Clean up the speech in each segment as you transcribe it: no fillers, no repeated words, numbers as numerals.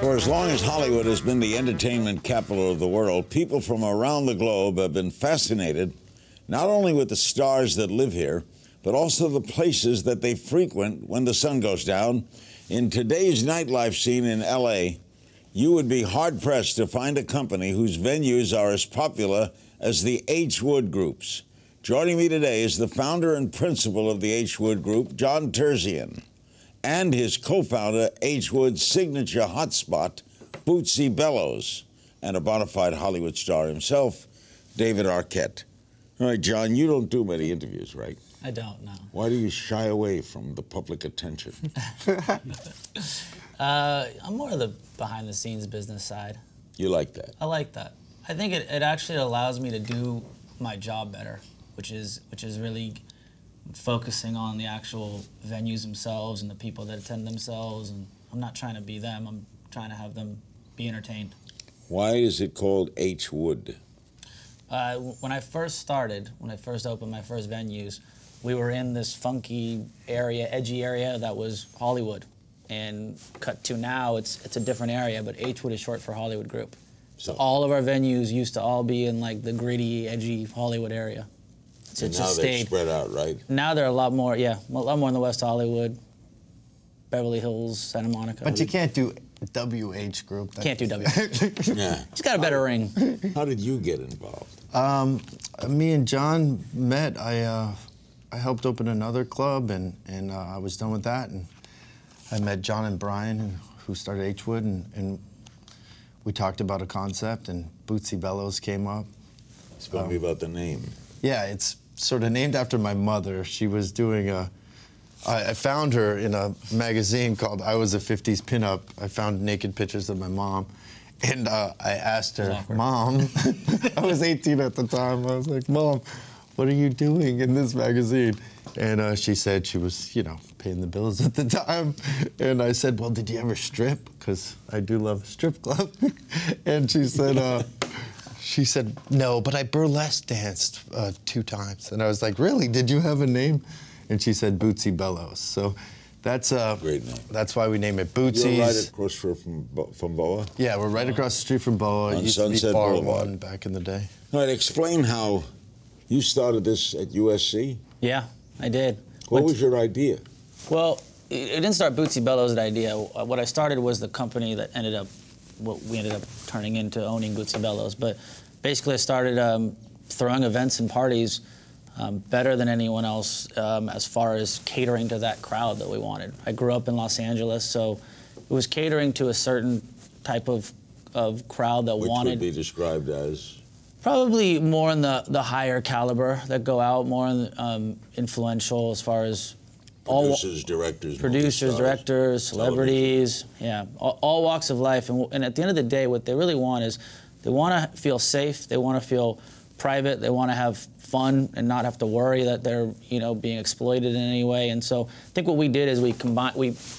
For as long as Hollywood has been the entertainment capital of the world, people from around the globe have been fascinated not only with the stars that live here, but also the places that they frequent when the sun goes down. In today's nightlife scene in L.A., you would be hard-pressed to find a company whose venues are as popular as the H. Wood Groups. Joining me today is the founder and principal of the H. Wood Group, John Terzian, and his co-founder, H. Wood's signature hotspot, Bootsy Bellows, and a bona fide Hollywood star himself, David Arquette. All right, John, you don't do many interviews, right? I don't, no. Why do you shy away from the public attention? I'm more of the behind-the-scenes business side. You like that? I like that. I think it actually allows me to do my job better, which is really focusing on the actual venues themselves and the people that attend themselves. And I'm not trying to be them. I'm trying to have them be entertained. Why is it called H. Wood? When I first opened my first venues, we were in this funky area, edgy area that was Hollywood. And cut to now, it's a different area, but H. Wood is short for Hollywood Group. So all of our venues used to all be in like the gritty, edgy Hollywood area. So and now they're spread out, right? Now they're a lot more, yeah, a lot more in the West Hollywood, Beverly Hills, Santa Monica. But you can't do WH Group. Can't do WH. Yeah. It's got a better ring. How did you get involved? Me and John met. I helped open another club, and I was done with that. And I met John and Brian, who started H. Wood, and we talked about a concept, and Bootsy Bellows came up. Tell me about the name. Yeah, it's sort of named after my mother. She was doing I found her in a magazine called I Was a 50s Pinup. I found naked pictures of my mom. And I asked her, Mom, I was 18 at the time. I was like, Mom, what are you doing in this magazine? And she said she was, you know, paying the bills at the time. And I said, well, did you ever strip? Because I do love a strip club. And she said, no, but I burlesque danced 2 times. And I was like, really? Did you have a name? And she said, Bootsy Bellows. So that's great name. That's why we name it Bootsy's. You're right across from Boa? Yeah, we're right across the street from Boa. On it used Sunset to be Bar Boulevard. 1 back in the day. All right, explain how you started this at USC. Yeah, I did. What was your idea? Well, it didn't start Bootsy Bellows' idea. What I started was the company that we ended up turning into owning Bootsy Bellows. But basically, I started throwing events and parties better than anyone else as far as catering to that crowd that we wanted. I grew up in Los Angeles, so it was catering to a certain type of crowd that wanted... Which would be described as? Probably more in the higher caliber that go out, more influential as far as... Producers, directors, celebrities, yeah, all walks of life. And at the end of the day, what they really want is they want to feel safe, they want to feel private, they want to have fun and not have to worry that they're, you know, being exploited in any way. And so I think what we did is we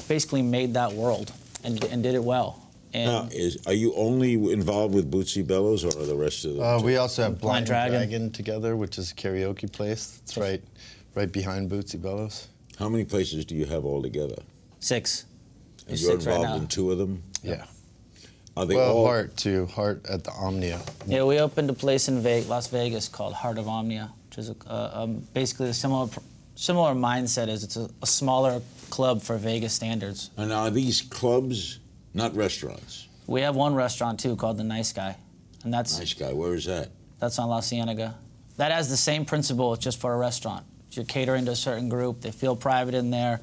basically made that world and did it well. And now, are you only involved with Bootsy Bellows, or are the rest of them? We also have Blind Dragon together, which is a karaoke place. It's right behind Bootsy Bellows. How many places do you have altogether? 6. And you're involved in 2 of them? Yeah. Are they all... Heart, too. Heart at the Omnia. Yeah, we opened a place in Las Vegas called Heart of Omnia, which is basically a similar mindset as it's a smaller club for Vegas standards. And are these clubs not restaurants? We have one restaurant, too, called The Nice Guy. And that's... Nice Guy, where is that? That's on La Cienega. That has the same principle, it's just for a restaurant. You're catering to a certain group, they feel private in there,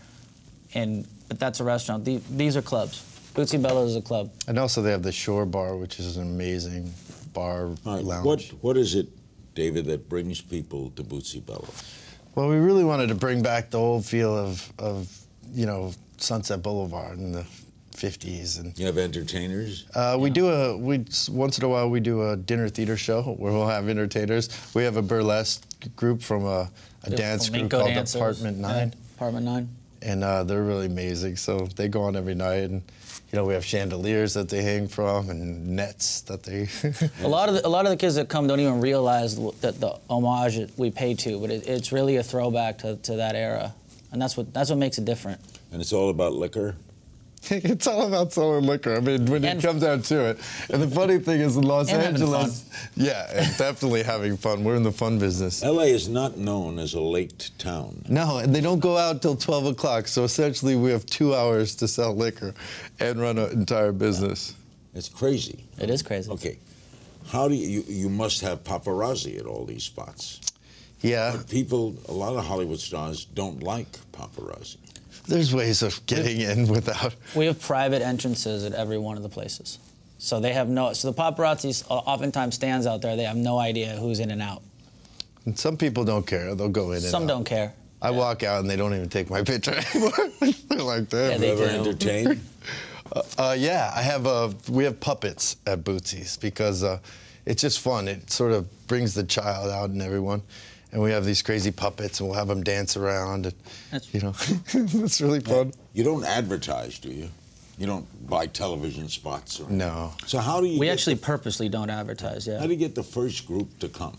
but that's a restaurant. These are clubs. Bootsy Bellows is a club. And also they have the Shore Bar, which is an amazing bar lounge. What is it, David, that brings people to Bootsy Bellows? Well, we really wanted to bring back the old feel of you know, Sunset Boulevard in the 50s. And you have entertainers? Once in a while we do a dinner theater show where we'll have entertainers. We have a burlesque group from a dance group called Apartment 9. Yeah, Apartment 9. And they're really amazing. So they go on every night, and you know, we have chandeliers that they hang from and nets that they. a lot of the kids that come don't even realize that the homage that we pay to, but it's really a throwback to that era, and that's what makes it different. And it's all about liquor. It's all about selling liquor. I mean, when it comes down to it. And the funny thing is, in Los Angeles, yeah, and definitely having fun. We're in the fun business. L.A. is not known as a late town. No, and they don't go out till 12 o'clock. So essentially, we have 2 hours to sell liquor and run an entire business. It's crazy. It is crazy. Okay. How do you must have paparazzi at all these spots. Yeah. But people, a lot of Hollywood stars don't like paparazzi. There's ways of getting in without. We have private entrances at every one of the places. So they have so the paparazzi oftentimes stands out there. They have no idea who's in and out. And some people don't care. They'll go in and out. Some don't care. I walk out and they don't even take my picture anymore. They're like, damn. Yeah, they Ever do. entertained? Yeah, we have puppets at Bootsy's because it's just fun. It sort of brings the child out in everyone. And we have these crazy puppets, and we'll have them dance around. And, you know, it's really fun. You don't advertise, do you? You don't buy television spots? Or No. So how do you We actually purposely don't advertise, yeah. How do you get the first group to come?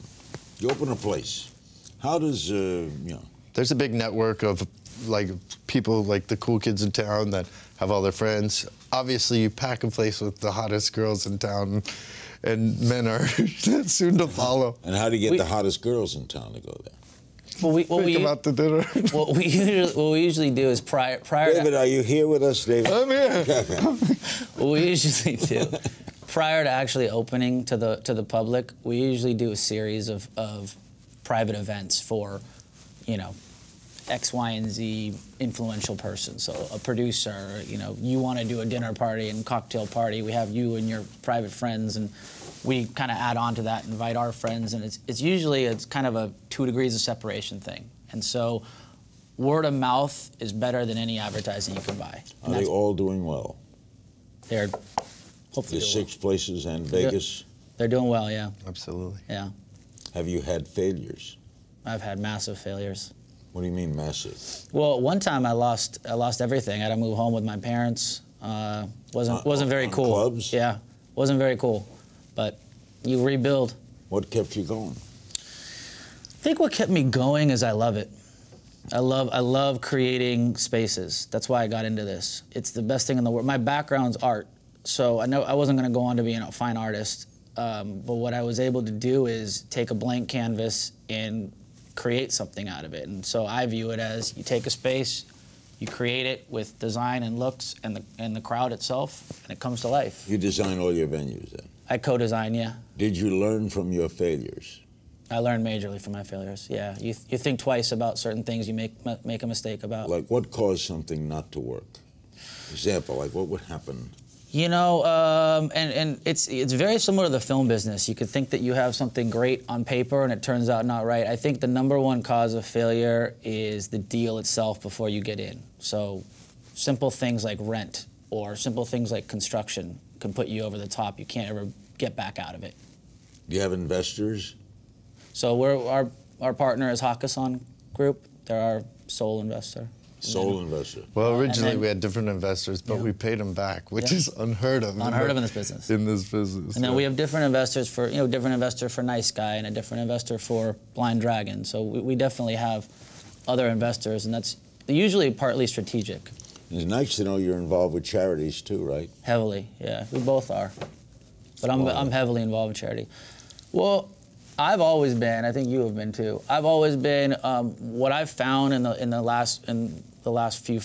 You open a place. How does, you know? There's a big network of, like, people, like the cool kids in town that have all their friends. Obviously, you pack a place with the hottest girls in town, and men are soon to follow. And how do you get the hottest girls in town to go there? Well, Think about the dinner. what we usually do is prior David, are you here with us, David? I'm here. what we usually do prior to actually opening to the public, we usually do a series of private events for, you know, X, Y, and Z influential person. So a producer, you know, you want to do a dinner party and cocktail party. We have you and your private friends, and we kind of add on to that, invite our friends, and it's usually kind of a 2 degrees of separation thing. And so word of mouth is better than any advertising you can buy. Are they all doing well? They're hopefully The doing 6 places and Vegas? They're doing well, yeah. Absolutely. Yeah. Have you had failures? I've had massive failures. What do you mean massive? Well, one time I lost everything. I had to move home with my parents. Wasn't very cool. Clubs? Yeah, wasn't very cool. But you rebuild. What kept you going? I think what kept me going is I love it. I love creating spaces. That's why I got into this. It's the best thing in the world. My background's art, so I know I wasn't going to go on to be a fine artist. But what I was able to do is take a blank canvas and create something out of it. And so I view it as you take a space, you create it with design and looks and the crowd itself, and it comes to life. You design all your venues then? I co-design, yeah. Did you learn from your failures? I learned majorly from my failures, yeah. You think twice about certain things you make a mistake about. Like what caused something not to work? Example, like what would happen? You know, and it's very similar to the film business. You could think that you have something great on paper and it turns out not right. I think the #1 cause of failure is the deal itself before you get in. So simple things like rent or simple things like construction can put you over the top. You can't ever get back out of it. Do you have investors? So our partner is Hakkasan Group. They're our sole investor. Sole investor. Well, originally then, we had different investors, but we paid them back, which is unheard of. Unheard of in this business. In this business. And then we have different investors for, different investor for Nice Guy and a different investor for Blind Dragon. So we definitely have other investors, and that's usually partly strategic. It's nice to know you're involved with charities too, right? Heavily, yeah. We both are. But I'm heavily involved with charity. Well, I've always been. I think you have been too. I've always been. What I've found in the last few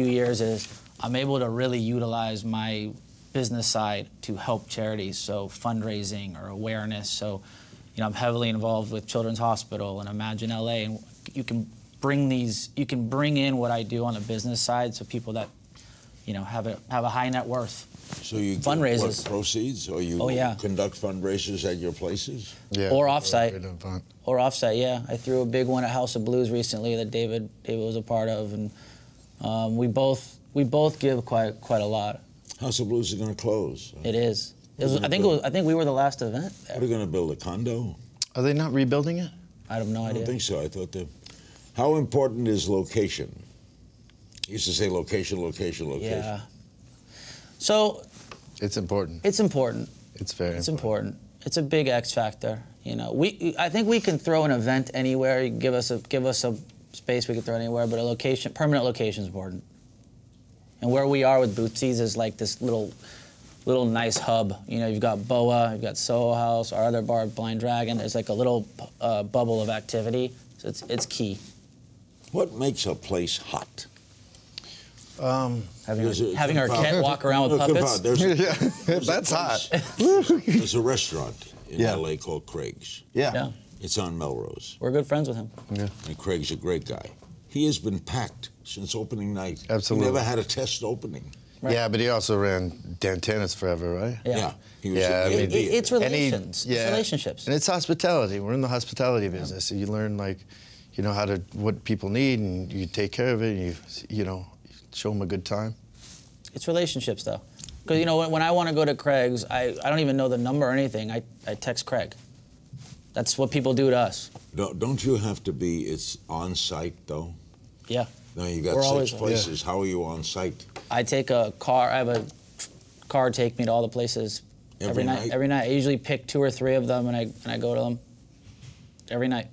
years is I'm able to really utilize my business side to help charities. So fundraising or awareness. So, I'm heavily involved with Children's Hospital and Imagine LA, and you can bring in what I do on the business side. So people that, have a high net worth. So you fundraisers. Get what, proceeds, or you conduct fundraisers at your places? Yeah. Or offsite. Or offsite, yeah. I threw a big one at House of Blues recently that David was a part of, and we both give quite a lot. House of Blues is going to close. It is. I think we were the last event there. Are they going to build a condo? Are they not rebuilding it? I have no idea. I don't think so. I thought that. How important is location? You used to say location, location, location. Yeah. So. It's important. It's important. It's very important. It's important. It's a big X factor. I think we can throw an event anywhere. You give us a space we can throw anywhere, but permanent location is important. And where we are with Bootsy's is like this little nice hub. You know, you've got Boa, you've got Soho House, our other bar, Blind Dragon. There's like a little bubble of activity. So it's key. What makes a place hot? Having Arquette walk around with puppets. That's hot. There's a restaurant in LA called Craig's. Yeah. It's on Melrose. We're good friends with him. Yeah. And Craig's a great guy. He has been packed since opening night. Absolutely. He never had a test opening. Right. Yeah, but he also ran Dantana's forever, right? Yeah. He was it's relations. It's relationships. And it's hospitality. We're in the hospitality business. So you learn, like, you know, what people need, and you take care of it, and you know, show them a good time. It's relationships, though. Because, you know, when I want to go to Craig's, I don't even know the number or anything. I text Craig. That's what people do to us. Don't you have to be, it's on site, though? Yeah. Now you got 6 places. How are you on site? I take a car. I have a car take me to all the places every night. Every night. I usually pick 2 or 3 of them, and I go to them every night.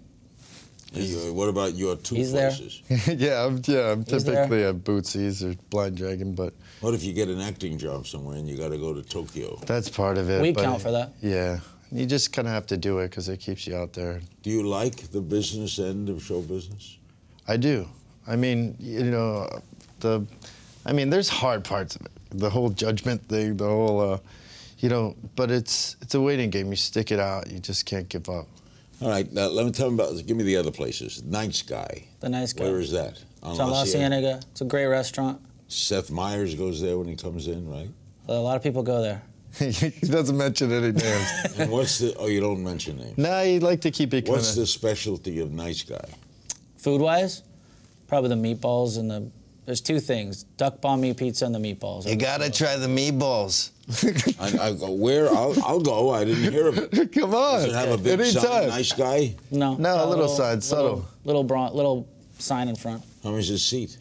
What about your 2 places? Yeah, I'm typically at Bootsy's or Blind Dragon, but... What if you get an acting job somewhere and you got to go to Tokyo? That's part of it. We count for that. Yeah. You just kind of have to do it because it keeps you out there. Do you like the business end of show business? I do. I mean, you know, there's hard parts of it. The whole judgment thing, the whole, you know, but it's a waiting game. You stick it out. You just can't give up. All right, now let me tell me about, give me the other places. Nice Guy. The Nice Guy. Where is that? It's on La Cienega. It's a great restaurant. Seth Meyers goes there when he comes in, right? A lot of people go there. He doesn't mention any names. And what's the, you don't mention names. Nah, you like to keep it What's the specialty of Nice Guy? Food-wise, probably the meatballs and there's 2 things, duck banh mi pizza and the meatballs. You gotta try the meatballs. I go, where? I'll go. I didn't hear of it. Come on. Does it have a big sign, Nice Guy? No. No, a little sign, subtle. Little sign in front. How much is a seat?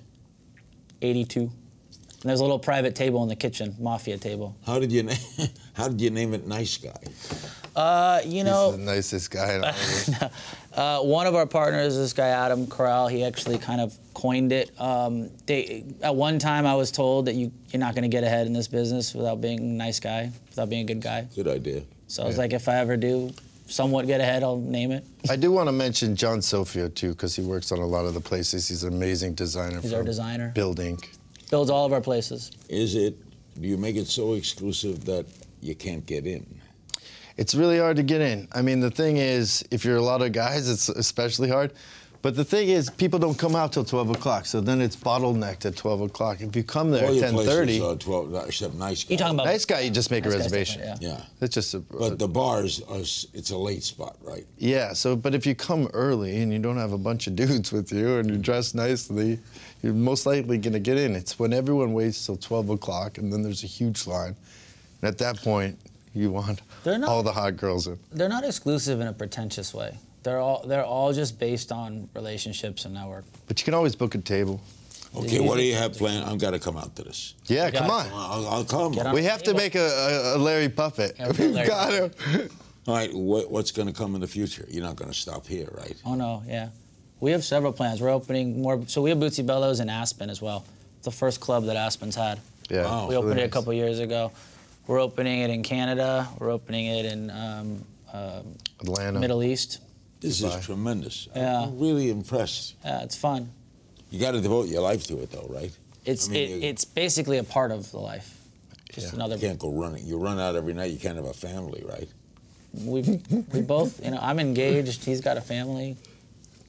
82. And there's a little private table in the kitchen, mafia table. How did you name it Nice Guy? You know, he's the nicest guy. One of our partners, this guy Adam Corral, he actually kind of coined it. At one time, I was told that you're not going to get ahead in this business without being a nice guy, without being a good guy. Good idea. So I was like, if I ever do somewhat get ahead, I'll name it. I do want to mention John Sofio too, because he works on a lot of the places. He's an amazing designer. He's our designer. Building. Builds all of our places. Do you make it so exclusive that you can't get in? It's really hard to get in. I mean, the thing is, if you're a lot of guys, it's especially hard. But the thing is, people don't come out till 12 o'clock, so then it's bottlenecked at 12 o'clock. If you come there at 10:30... 12, except Nice Guy. You talking about... Nice Guy, you just make a reservation. Yeah. It's just but the bars, it's a late spot, right? Yeah, but if you come early and you don't have a bunch of dudes with you and you dress nicely, you're most likely going to get in. It's when everyone waits till 12 o'clock and then there's a huge line. And at that point, you want all the hot girls in. They're not exclusive in a pretentious way. They're all just based on relationships and network. But you can always book a table. Okay, what do you have planned? I've got to come out to this. Yeah, come on. I'll come. We have to make a Larry puppet. Yeah, We've got to. All right, what's going to come in the future? You're not going to stop here, right? Oh, no, yeah. We have several plans. We're opening more. So we have Bootsy Bellows in Aspen as well. It's the first club that Aspen's had. Yeah. Wow. We opened it a couple years ago. We're opening it in Canada. We're opening it in Atlanta. Middle East. This is tremendous. Yeah. I'm really impressed. Yeah, it's fun. You got to devote your life to it, though, right? It's basically a part of the life. Just another. You can't go running. You run out every night. You can't have a family, right? We both. You know, I'm engaged. He's got a family.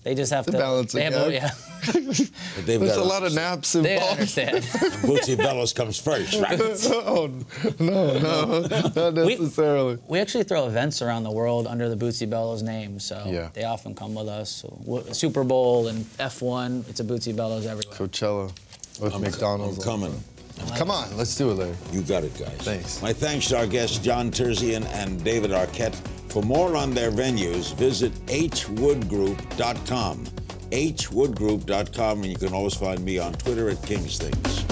They just have to balance it. Yeah. But There's a lot of naps involved. They understand. Bootsy Bellows comes first, right? Oh, no, not necessarily. We actually throw events around the world under the Bootsy Bellows name, so Yeah. they often come with us. So, Super Bowl and F1, it's a Bootsy Bellows everywhere. Coachella with McDonald's. I'm coming. Come on, let's do it, Larry. You got it, guys. Thanks. My thanks to our guests, John Terzian and David Arquette. For more on their venues, visit hwoodgroup.com. hwoodgroup.com, and you can always find me on Twitter at Kingsthings.